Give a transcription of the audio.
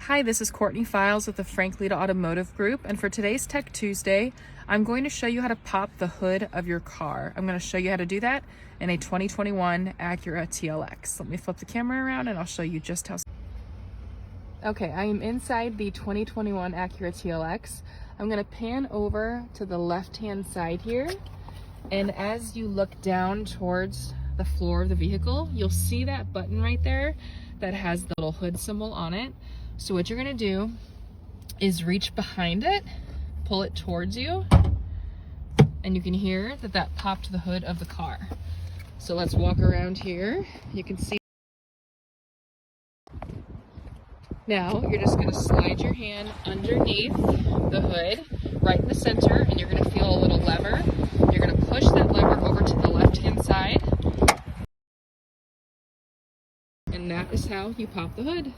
Hi, this is Courtney Files with the Frankleta Automotive Group, and for today's Tech Tuesday, I'm going to show you how to pop the hood of your car. I'm going to show you how to do that in a 2021 Acura TLX. Let me flip the camera around and I'll show you just how. Okay, I am inside the 2021 Acura TLX. I'm going to pan over to the left-hand side here, and as you look down towards the floor of the vehicle, you'll see that button right there that has the little hood symbol on it. So what you're gonna do is reach behind it, pull it towards you, and you can hear that that popped the hood of the car. So let's walk around here. You can see. Now you're just gonna slide your hand underneath the hood, right in the center, and you're gonna feel a little lever. You're gonna push that lever over to the left-hand side, and that is how you pop the hood.